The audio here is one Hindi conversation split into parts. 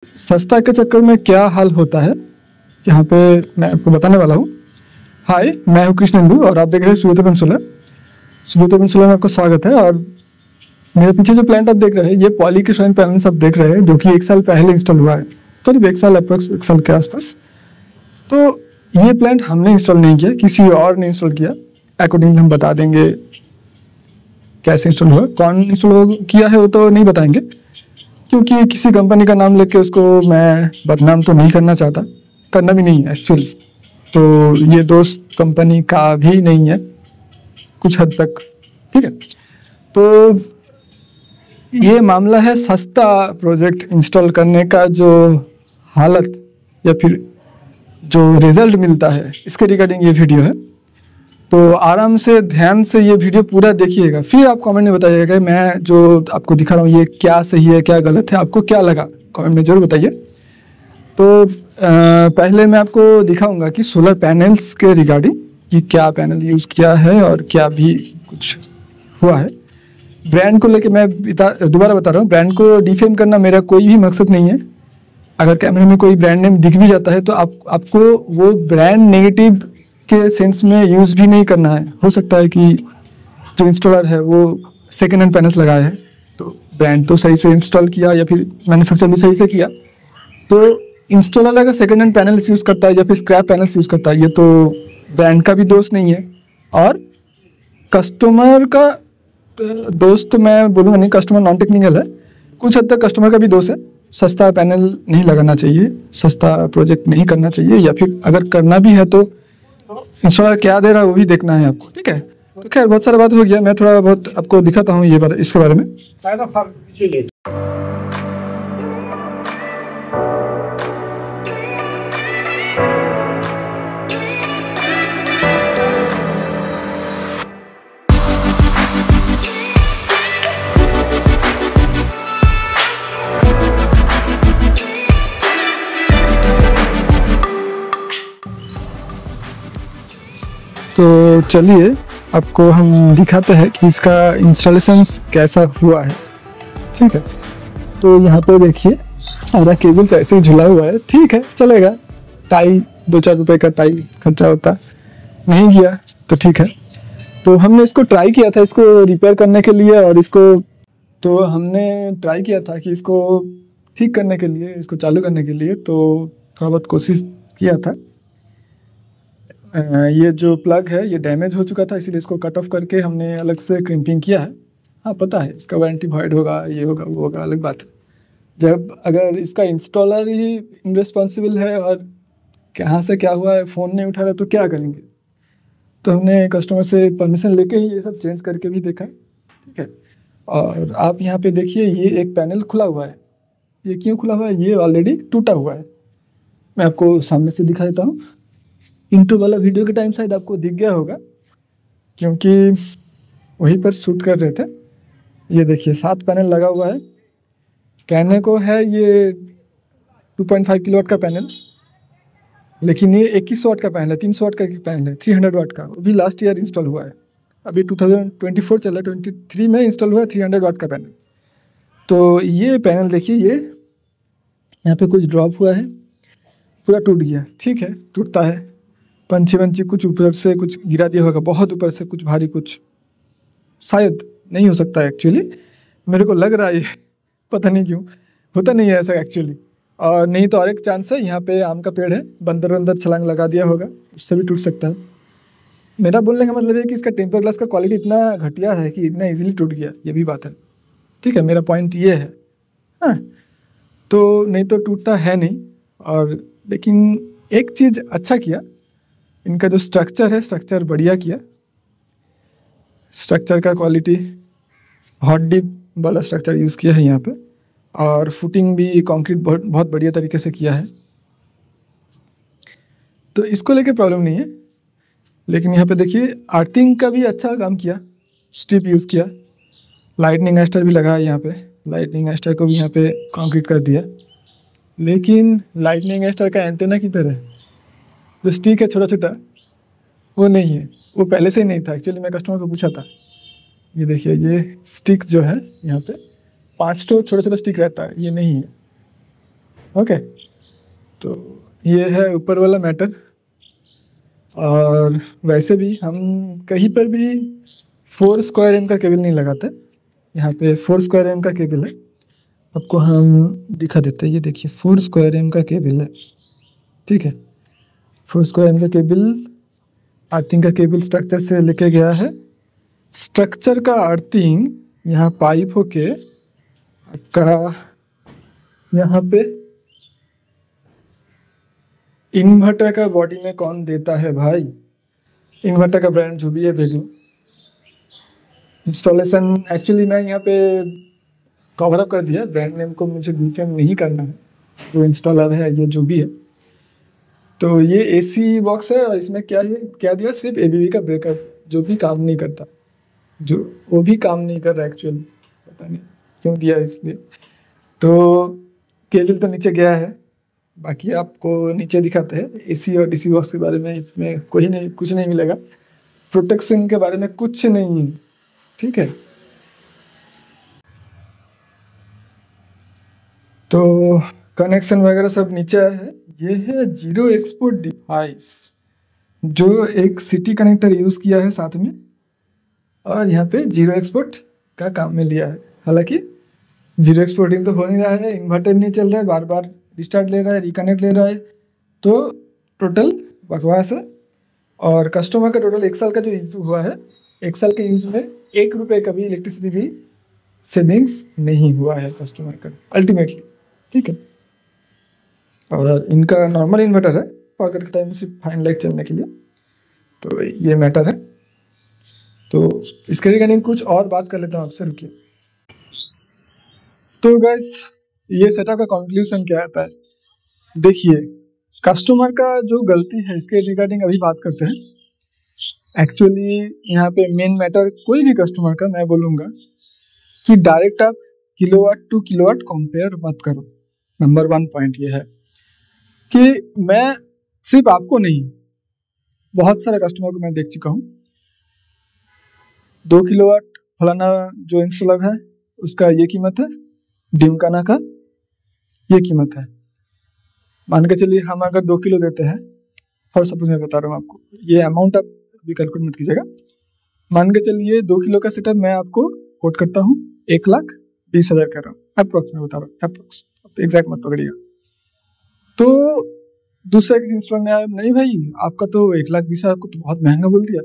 सस्ता के चक्कर में क्या हाल होता है यहाँ पे मैं आपको बताने वाला हूँ। हाय, मैं हूँ कृष्णेंदु और आप देख रहे हैं सूर्योदय पेनिनसुला। सूर्योदय पेनिनसुला में आपका स्वागत है। और मेरे पीछे जो प्लांट आप देख रहे हैं ये पॉलीक्रिस्टलाइन पैनल्स आप देख रहे हैं, जो कि 1 साल पहले इंस्टॉल हुआ है, करीब 1 साल अप्रोक्स 1 साल के आसपास। तो ये प्लांट हमने इंस्टॉल नहीं किया, किसी और ने इंस्टॉल किया। अकॉर्डिंगली हम बता देंगे कैसे इंस्टॉल हुआ, कौन इंस्टॉल किया है वो तो नहीं बताएंगे, क्योंकि किसी कंपनी का नाम लेके उसको मैं बदनाम तो नहीं करना चाहता, करना भी नहीं है एक्चुअली। तो ये दोस्त कंपनी का भी नहीं है कुछ हद तक, ठीक है। तो ये मामला है सस्ता प्रोजेक्ट इंस्टॉल करने का, जो हालत या फिर जो रिजल्ट मिलता है इसके रिगार्डिंग ये वीडियो है। तो आराम से ध्यान से ये वीडियो पूरा देखिएगा, फिर आप कमेंट में बताइएगा मैं जो आपको दिखा रहा हूँ ये क्या सही है क्या गलत है, आपको क्या लगा कमेंट में जरूर बताइए। तो पहले मैं आपको दिखाऊंगा कि सोलर पैनल्स के रिगार्डिंग कि क्या पैनल यूज़ किया है और क्या भी कुछ हुआ है। ब्रांड को लेके मैं दोबारा बता रहा हूँ, ब्रांड को डिफेम करना मेरा कोई भी मकसद नहीं है। अगर कैमरे में कोई ब्रांड नेम दिख भी जाता है तो आपको वो ब्रांड नेगेटिव के सेंस में यूज़ भी नहीं करना है। हो सकता है कि जो इंस्टॉलर है वो सेकेंड हैंड पैनल्स लगाए हैं, तो ब्रांड तो सही से इंस्टॉल किया या फिर मैन्युफैक्चर भी सही से किया। तो इंस्टॉलर अगर सेकेंड हैंड पैनल्स यूज़ करता है या फिर स्क्रैप पैनल्स यूज़ करता है, ये तो ब्रांड का भी दोष नहीं है और कस्टमर का दोष तो मैं बोलूँगा नहीं, कस्टमर नॉन टेक्निकल है, कुछ हद तक कस्टमर का भी दोष है। सस्ता पैनल नहीं लगाना चाहिए, सस्ता प्रोजेक्ट नहीं करना चाहिए, या फिर अगर करना भी है तो इंस्टॉलर क्या दे रहा है वो भी देखना है आपको, ठीक है। तो खैर बहुत सारा बात हो गया, मैं थोड़ा बहुत आपको दिखाता हूँ ये इसके बारे में। तो चलिए आपको हम दिखाते हैं कि इसका इंस्टॉलेशन कैसा हुआ है, ठीक है। तो यहाँ पे देखिए सारा केबल्स ऐसे ही झुला हुआ है, ठीक है चलेगा। टाई 2-4 रुपए का टाई खर्चा होता, नहीं किया तो ठीक है। तो हमने इसको ट्राई किया था इसको रिपेयर करने के लिए, और हमने ट्राई किया था कि इसको ठीक करने के लिए, इसको चालू करने के लिए तो थोड़ा बहुत कोशिश किया था। ये जो प्लग है ये डैमेज हो चुका था, इसीलिए इसको कट ऑफ करके हमने अलग से क्रिम्पिंग किया है। हाँ पता है इसका वारंटी वॉइड होगा, ये होगा वो होगा, अलग बात है। जब अगर इसका इंस्टॉलर ही इनरिस्पॉन्सिबल है और कहाँ से क्या हुआ है फ़ोन नहीं उठा रहा तो क्या करेंगे। तो हमने कस्टमर से परमिशन लेके ही ये सब चेंज करके भी देखा, ठीक है। और आप यहाँ पे देखिए ये एक पैनल खुला हुआ है, ये क्यों खुला हुआ है, ये ऑलरेडी टूटा हुआ है। मैं आपको सामने से दिखा देता हूँ। इंट्रो वाला वीडियो के टाइम शायद आपको दिख गया होगा, क्योंकि वहीं पर शूट कर रहे थे। ये देखिए 7 पैनल लगा हुआ है, कहने को है ये 2.5 किलोवाट का पैनल, लेकिन ये 2100 वाट का पैनल है, 300 वाट का पैनल है, 300 वाट का, वो भी लास्ट ईयर इंस्टॉल हुआ है। अभी 2024 चल रहा है, 23 में इंस्टॉल हुआ है 300 वाट का पैनल। तो ये पैनल देखिए, ये यहाँ पे कुछ ड्रॉप हुआ है, पूरा टूट गया, ठीक है टूटता है। पंछी वंची कुछ ऊपर से कुछ गिरा दिया होगा, बहुत ऊपर से कुछ भारी, कुछ शायद नहीं हो सकता है एक्चुअली, मेरे को लग रहा है, पता नहीं क्यों होता नहीं है ऐसा एक्चुअली। और नहीं तो और एक चांस है, यहाँ पे आम का पेड़ है, बंदर वंदर छलांग लगा दिया होगा, उससे भी टूट सकता है। मेरा बोलने का मतलब है कि इसका टेम्पर ग्लास का क्वालिटी इतना घटिया है कि इतना ईजिली टूट गया, ये भी बात है, ठीक है। मेरा पॉइंट ये है, हाँ तो नहीं तो टूटता है नहीं। और लेकिन एक चीज़ अच्छा किया, इनका जो स्ट्रक्चर है स्ट्रक्चर बढ़िया किया, स्ट्रक्चर का क्वालिटी हॉट डिप वाला स्ट्रक्चर यूज़ किया है यहाँ पे, और फुटिंग भी कंक्रीट बहुत बढ़िया तरीके से किया है, तो इसको लेके प्रॉब्लम नहीं है। लेकिन यहाँ पे देखिए अर्थिंग का भी अच्छा काम किया, स्ट्रिप यूज़ किया, लाइटनिंग एस्टर भी लगा है यहाँ पे, लाइटनिंग एस्टर को भी यहाँ पे कंक्रीट कर दिया। लेकिन लाइटनिंग एस्टर का एंटेना की तरह जो स्टिक है छोटा छोटा, वो नहीं है, वो पहले से ही नहीं था एक्चुअली। मैं कस्टमर को पूछा था, ये देखिए ये स्टिक जो है यहाँ पे 5 तो छोटा छोटा स्टिक रहता है, ये नहीं है, ओके, तो ये है ऊपर वाला मैटर। और वैसे भी हम कहीं पर भी 4 स्क्वायर एम का केबल नहीं लगाते। यहाँ पे 4 स्क्वायर एम का केबल है, आपको हम दिखा देते हैं। ये देखिए 4 स्क्वायर एम का केबल है, ठीक है। 4 स्क्वायर एम का केबल अर्थिंग का केबल स्ट्रक्चर से लेके गया है। स्ट्रक्चर का अर्थिंग यहाँ पाइप होके आपका यहाँ पे इन्वर्टर का बॉडी में कौन देता है भाई? इन्वर्टर का ब्रांड जो भी है देख लो। इंस्टॉलेशन एक्चुअली मैं यहाँ पे कवर अप कर दिया, ब्रांड नेम को मुझे डिफेम नहीं करना है। जो इंस्टॉलर है ये जो भी है, तो ये एसी बॉक्स है और इसमें क्या है, क्या दिया, सिर्फ एबीबी का ब्रेकर जो भी काम नहीं करता, जो वो भी काम नहीं कर रहा एक्चुअली, पता नहीं क्यों दिया इसलिए। तो केबल तो नीचे गया है, बाकी आपको नीचे दिखाते हैं। एसी और डीसी बॉक्स के बारे में इसमें कोई नहीं, कुछ नहीं मिलेगा। प्रोटेक्शन के बारे में कुछ नहीं, ठीक है। तो कनेक्शन वगैरह सब नीचे है। ये है जीरो एक्सपोर्ट डिवाइस, जो एक सिटी कनेक्टर यूज़ किया है साथ में, और यहाँ पे जीरो एक्सपोर्ट का काम में लिया है। हालांकि जीरो एक्सपोर्टिंग तो हो नहीं रहा है, इन्वर्टर नहीं चल रहा है, बार बार रिस्टार्ट ले रहा है, रिकनेक्ट ले रहा है, तो टोटल बकवास है। और कस्टमर का टोटल 1 साल का जो यूज़ हुआ है, 1 साल के यूज़ में 1 रुपये का भी इलेक्ट्रिसिटी बिल सेविंग्स नहीं हुआ है कस्टमर का अल्टीमेटली, ठीक है। और इनका नॉर्मल इन्वर्टर है, पॉकेट के टाइम सिर्फ फाइन लाइट चलने के लिए। तो ये मैटर है। तो इसके रिगार्डिंग कुछ और बात कर लेता हूँ आपसे, रुकिए। तो गाइस, ये सेटअप का कंक्लूजन क्या आता है? देखिए, कस्टमर का जो गलती है इसके रिगार्डिंग अभी बात करते हैं। एक्चुअली यहाँ पे मेन मैटर कोई भी कस्टमर का मैं बोलूँगा कि डायरेक्ट आप किलोवाट टू किलोवाट कंपेयर मत करो। नंबर 1 पॉइंट ये है कि मैं सिर्फ आपको नहीं, बहुत सारे कस्टमर को मैं देख चुका हूँ, 2 किलोवाट फलाना जो इंस्टॉलर है उसका ये कीमत है, डिमकाना का ये कीमत है। मान के चलिए हम अगर 2 किलो देते हैं, फॉर सपोज मैं बता रहा हूँ आपको, ये अमाउंट आप भी कैलकुलेट मत कीजिएगा। मान के चलिए 2 किलो का सेटअप मैं आपको कोट करता हूँ 1,20,000 कर रहा हूँ, अप्रोक्स मैं बता रहा हूँ, अप्रोक्स, एग्जैक्ट मत पकड़िएगा। तो दूसरा किसी इंस्टॉलर ने आया, नहीं भाई आपका तो 1,20,000 को तो बहुत महंगा बोल दिया,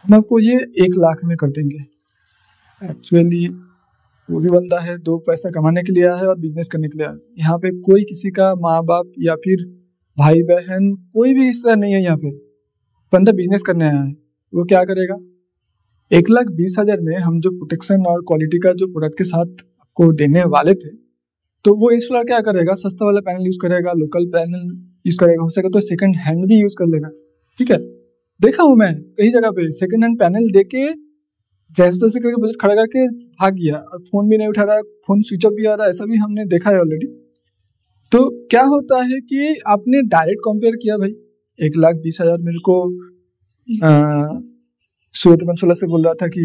हम आपको ये 1,00,000 में कर देंगे। एक्चुअली वो भी बंदा है, 2 पैसा कमाने के लिए आया है और बिजनेस करने के लिए आया है। यहाँ पे कोई किसी का माँ बाप या फिर भाई बहन कोई भी रिश्तेदार नहीं है। यहाँ पे बंदा बिजनेस करने आया है, वो क्या करेगा? 1,20,000 में हम जो प्रोटेक्शन और क्वालिटी का जो प्रोडक्ट के साथ आपको देने वाले थे, तो वो इंस्टॉलर क्या करेगा? सस्ता वाला पैनल यूज करेगा, लोकल पैनल यूज करेगा, हो सके तो सेकंड हैंड भी यूज कर लेगा, ठीक है। देखा हूँ मैं कई जगह पे सेकंड हैंड पैनल देके जैसे तैसे करके बजट खड़ा करके भाग गया, और फोन भी नहीं उठा रहा, फोन स्विच ऑफ भी आ रहा है, ऐसा भी हमने देखा है ऑलरेडी। तो क्या होता है कि आपने डायरेक्ट कंपेयर किया, भाई 1,20,000 मेरे को सूरत बंसोला से बोल रहा था कि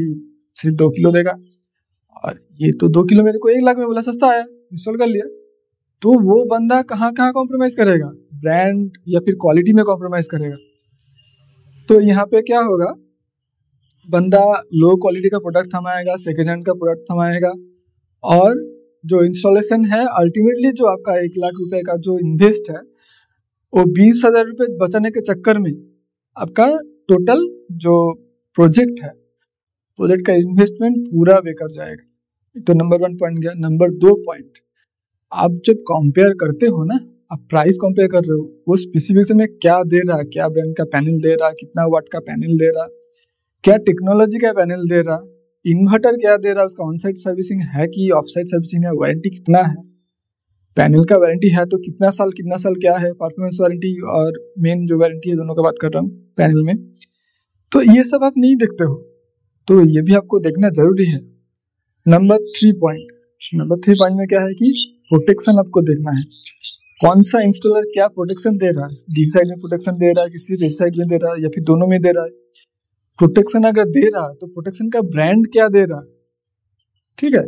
सिर्फ 2 किलो देगा, और ये तो 2 किलो मेरे को 1,00,000 में बोला, सस्ता आया, इंस्टॉल कर लिया। तो वो बंदा कहाँ कहाँ कॉम्प्रोमाइज करेगा? ब्रांड या फिर क्वालिटी में कॉम्प्रोमाइज करेगा। तो यहाँ पे क्या होगा, बंदा लो क्वालिटी का प्रोडक्ट थमाएगा, सेकेंड हैंड का प्रोडक्ट थमाएगा, और जो इंस्टॉलेशन है अल्टीमेटली जो आपका 1,00,000 रुपए का जो इन्वेस्ट है, वो 20,000 रुपये बचाने के चक्कर में आपका टोटल जो प्रोजेक्ट है, प्रोजेक्ट का इन्वेस्टमेंट पूरा बेकार जाएगा। तो नंबर 1 पॉइंट गया। नंबर 2 पॉइंट, आप जब कंपेयर करते हो ना, आप प्राइस कंपेयर कर रहे हो, वो स्पेसिफिकेशन में क्या दे रहा है, क्या ब्रांड का पैनल दे रहा है, कितना वाट का पैनल दे रहा है, क्या टेक्नोलॉजी का पैनल दे रहा, इन्वर्टर क्या दे रहा, उसका ऑन साइड सर्विसिंग है कि ऑफ साइड सर्विसिंग है, वारंटी कितना है, पैनल का वारंटी है तो कितना साल क्या है, परफॉर्मेंस वारंटी और मेन जो वारंटी है, दोनों का बात कर रहा हूँ पैनल में। तो ये सब आप नहीं देखते हो, तो ये भी आपको देखना जरूरी है। नंबर 3 पॉइंट में क्या है कि प्रोटेक्शन आपको देखना है, कौन सा इंस्टॉलर क्या प्रोटेक्शन दे रहा है, डी साइड में प्रोटेक्शन दे रहा है, किसी ए साइड में दे रहा है, या फिर दोनों में दे रहा है। प्रोटेक्शन अगर दे रहा है तो प्रोटेक्शन का ब्रांड क्या दे रहा है, ठीक है।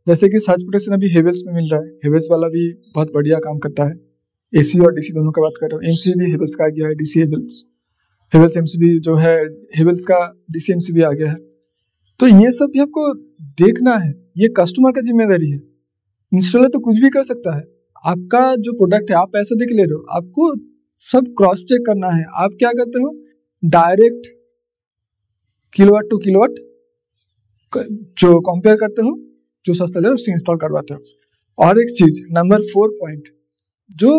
जैसे कि सर्च प्रोटेक्शन अभी हेवेल्स में मिल रहा है, हेवेल्स वाला भी बहुत बढ़िया काम करता है। एसी और डीसी दोनों का बात कर रहा हूँ। एमसी भी हेवेल्स का आ गया है, डीसी हेवेल्स, हेवेल्स एमसी भी जो है हेवेल्स का डीसी एमसी भी आ गया है। तो ये सब भी आपको देखना है, ये कस्टमर का जिम्मेदारी है। इंस्टॉलर तो कुछ भी कर सकता है, आपका जो प्रोडक्ट है आप पैसा दे के ले रहे हो, आपको सब क्रॉस चेक करना है। आप क्या करते हो, डायरेक्ट किलोवाट टू किलोवाट जो कंपेयर करते हो, जो सस्ता ले उससे इंस्टॉल करवाते हो। और एक चीज नंबर 4 पॉइंट, जो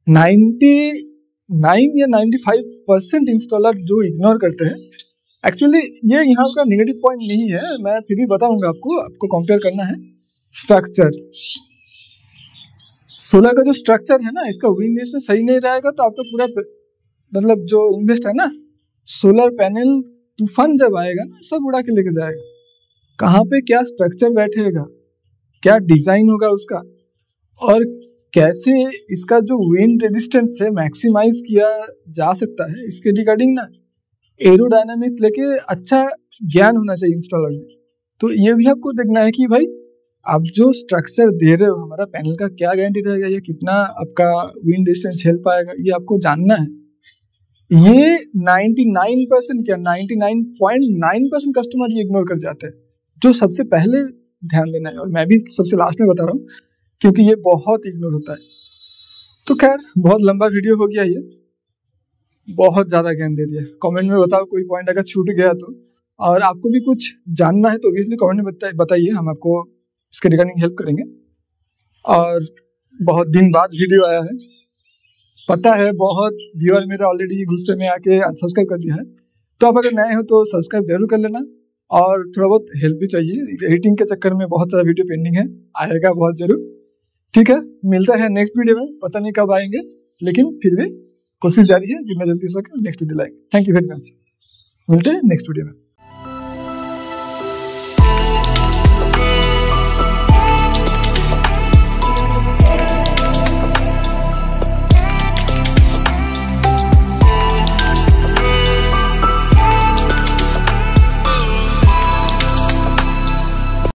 99 या 95% इंस्टॉलर जो इग्नोर करते हैं, एक्चुअली ये यहाँ का नेगेटिव पॉइंट नहीं है, मैं फिर भी बताऊंगा आपको कंपेयर करना है। स्ट्रक्चर, सोलर का जो स्ट्रक्चर है ना, इसका विंड रेजिस्टेंस सही नहीं रहेगा तो आपका पूरा मतलब जो इन्वेस्ट है ना, सोलर पैनल तूफान जब आएगा ना सब उड़ा के लेके जाएगा। कहाँ पे क्या स्ट्रक्चर बैठेगा, क्या डिजाइन होगा उसका, और कैसे इसका जो विंड रेजिस्टेंस है मैक्सिमाइज किया जा सकता है, इसके रिगार्डिंग ना एरोडायनामिक्स लेके अच्छा ज्ञान होना चाहिए इंस्टॉलर में। तो ये भी आपको देखना है कि भाई आप जो स्ट्रक्चर दे रहे हो, हमारा पैनल का क्या गारंटी रहेगा, ये कितना आपका विंड रेजिस्टेंस झेल पाएगा, ये आपको जानना है। ये 99% क्या 99.9% कस्टमर ये इग्नोर कर जाते हैं, जो सबसे पहले ध्यान देना है। और मैं भी सबसे लास्ट में बता रहा हूँ क्योंकि ये बहुत इग्नोर होता है। तो खैर बहुत लंबा वीडियो हो गया, ये बहुत ज़्यादा ज्ञान दे दिया। कमेंट में बताओ कोई पॉइंट अगर छूट गया तो, और आपको भी कुछ जानना है तो ऑब्वियसली कमेंट में बताइए, हम आपको इसके रिगार्डिंग हेल्प करेंगे। और बहुत दिन बाद वीडियो आया है, पता है बहुत व्यूअर मेरा ऑलरेडी गुस्से में आके अनसब्सक्राइब कर दिया है, तो आप अगर नए हो तो सब्सक्राइब जरूर कर लेना। और थोड़ा बहुत हेल्प भी चाहिए, एडिटिंग के चक्कर में बहुत सारा वीडियो पेंडिंग है, आएगा बहुत जरूर। ठीक है, मिलता है नेक्स्ट वीडियो में, पता नहीं कब आएंगे, लेकिन फिर भी कोशिश जारी है जितना जल्दी हो सके नेक्स्ट वीडियो लाएंगे। थैंक यू वेरी मच, मिलते हैं नेक्स्ट वीडियो में।